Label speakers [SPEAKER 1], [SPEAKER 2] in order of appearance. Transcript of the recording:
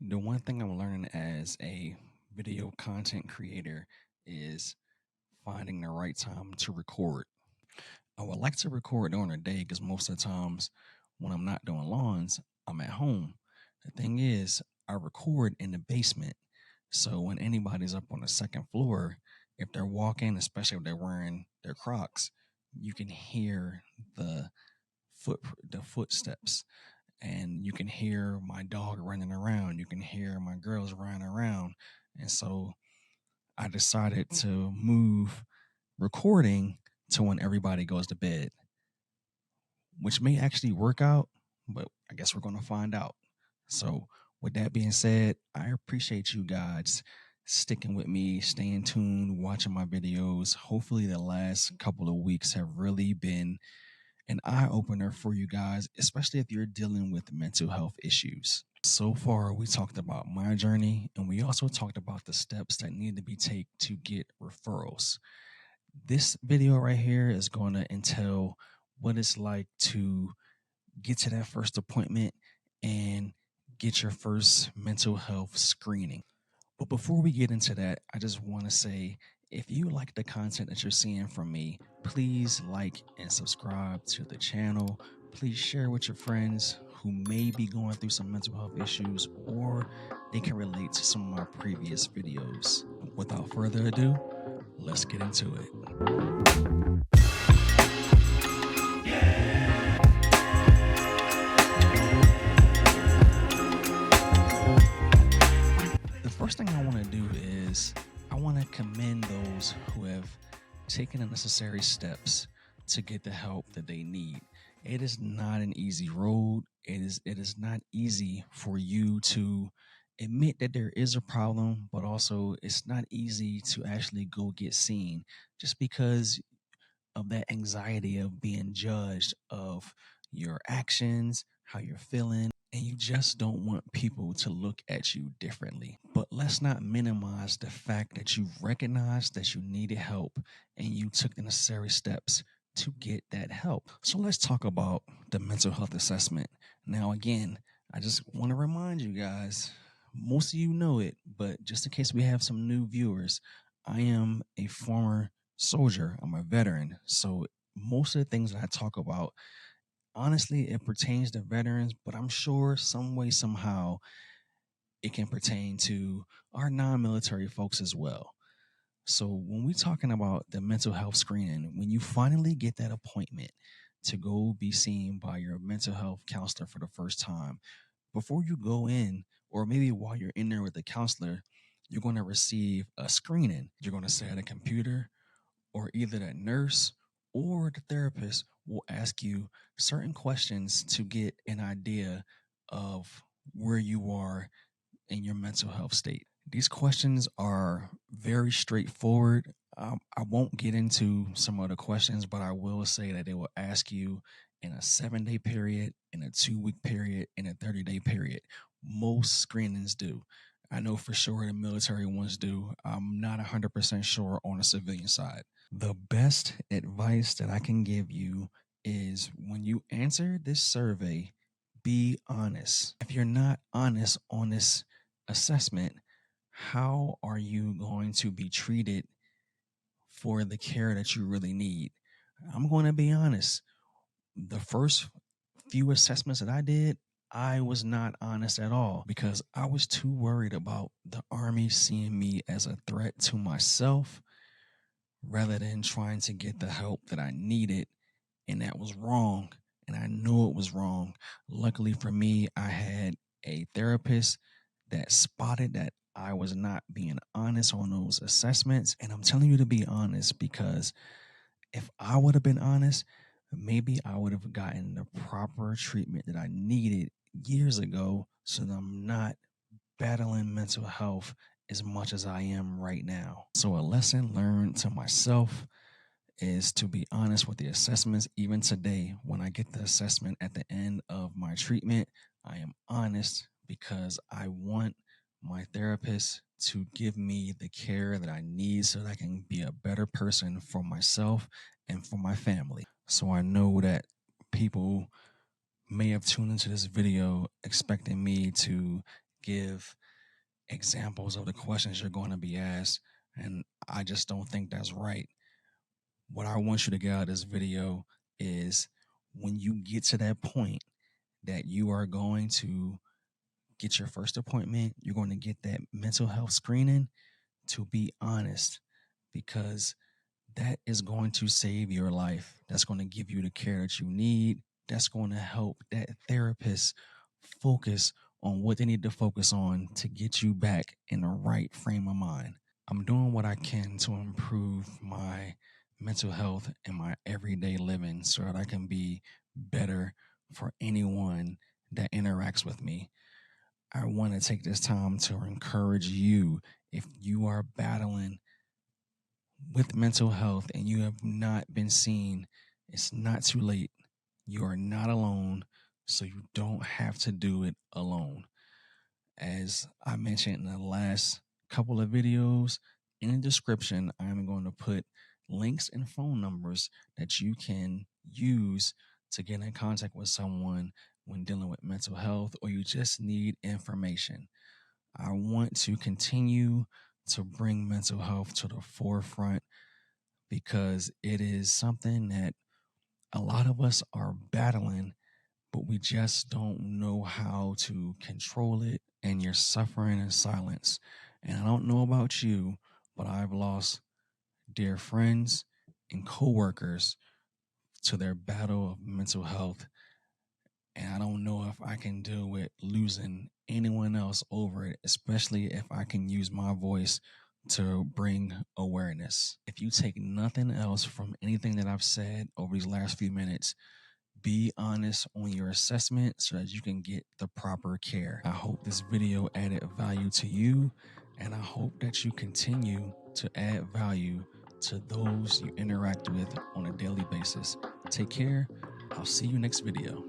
[SPEAKER 1] The one thing I'm learning as a video content creator is finding the right time to record. I would like to record during the day because most of the times when I'm not doing lawns, I'm at home. The thing is, I record in the basement. So when anybody's up on the second floor, if they're walking, especially if they're wearing their Crocs, you can hear the the footsteps, and you can hear my dog running around. You can hear my girls running around. And so I decided to move recording to when everybody goes to bed, which may actually work out, but I guess we're going to find out. So, with that being said, I appreciate you guys sticking with me, staying tuned, watching my videos. Hopefully, the last couple of weeks have really been an eye opener for you guys, especially if you're dealing with mental health issues. So far, we talked about my journey, and we also talked about the steps that need to be taken to get referrals. This video right here is going to entail what it's like to get to that first appointment and get your first mental health screening. But before we get into that, I just want to say, if you like the content that you're seeing from me, please like and subscribe to the channel. Please share with your friends who may be going through some mental health issues, or they can relate to some of my previous videos. Without further ado, let's get into it. The first thing I want to do is I want to commend those who have taken the necessary steps to get the help that they need. It is not an easy road. It is not easy for you to admit that there is a problem, but also it's not easy to actually go get seen just because of that anxiety of being judged of your actions, how you're feeling, and you just don't want people to look at you differently. But let's not minimize the fact that you recognized that you needed help and you took the necessary steps to get that help. So let's talk about the mental health assessment. Now, again, I just want to remind you guys, most of you know it, but just in case we have some new viewers, I am a former soldier. I'm a veteran. So most of the things that I talk about, honestly, it pertains to veterans, but I'm sure some way, somehow, it can pertain to our non-military folks as well. So when we're talking about the mental health screening, when you finally get that appointment to go be seen by your mental health counselor for the first time, before you go in, or maybe while you're in there with the counselor, you're going to receive a screening. You're going to sit at a computer, or either the nurse or the therapist will ask you certain questions to get an idea of where you are in your mental health state. These questions are very straightforward. I won't get into some of the questions, but I will say that they will ask you in a 7-day period, in a 2-week period, in a 30-day period. Most screenings do. I know for sure the military ones do. I'm not 100% sure on the civilian side. The best advice that I can give you is when you answer this survey, be honest. If you're not honest on this assessment, how are you going to be treated for the care that you really need? I'm going to be honest. The first few assessments that I did, I was not honest at all because I was too worried about the Army seeing me as a threat to myself rather than trying to get the help that I needed. And that was wrong. And I knew it was wrong. Luckily for me, I had a therapist that spotted that I was not being honest on those assessments. And I'm telling you to be honest because if I would have been honest, maybe I would have gotten the proper treatment that I needed years ago so that I'm not battling mental health as much as I am right now. So a lesson learned to myself is to be honest with the assessments. Even today, when I get the assessment at the end of my treatment, I am honest because I want my therapist to give me the care that I need so that I can be a better person for myself and for my family. So I know that people may have tuned into this video expecting me to give examples of the questions you're going to be asked. And I just don't think that's right. What I want you to get out of this video is when you get to that point that you are going to get your first appointment, you're going to get that mental health screening, to be honest, because that is going to save your life. That's going to give you the care that you need. That's going to help that therapist focus on what they need to focus on to get you back in the right frame of mind. I'm doing what I can to improve my mental health and my everyday living so that I can be better for anyone that interacts with me. I want to take this time to encourage you. If you are battling with mental health and you have not been seen, it's not too late. You are not alone, so you don't have to do it alone. As I mentioned in the last couple of videos, in the description, I'm going to put links and phone numbers that you can use to get in contact with someone when dealing with mental health or you just need information. I want to continue to bring mental health to the forefront because it is something that a lot of us are battling, but we just don't know how to control it, and you're suffering in silence. And I don't know about you, but I've lost dear friends and coworkers to their battle of mental health. And I don't know if I can deal with losing anyone else over it, especially if I can use my voice to bring awareness. If you take nothing else from anything that I've said over these last few minutes, be honest on your assessment so that you can get the proper care. I hope this video added value to you, and I hope that you continue to add value to those you interact with on a daily basis. Take care. I'll see you next video.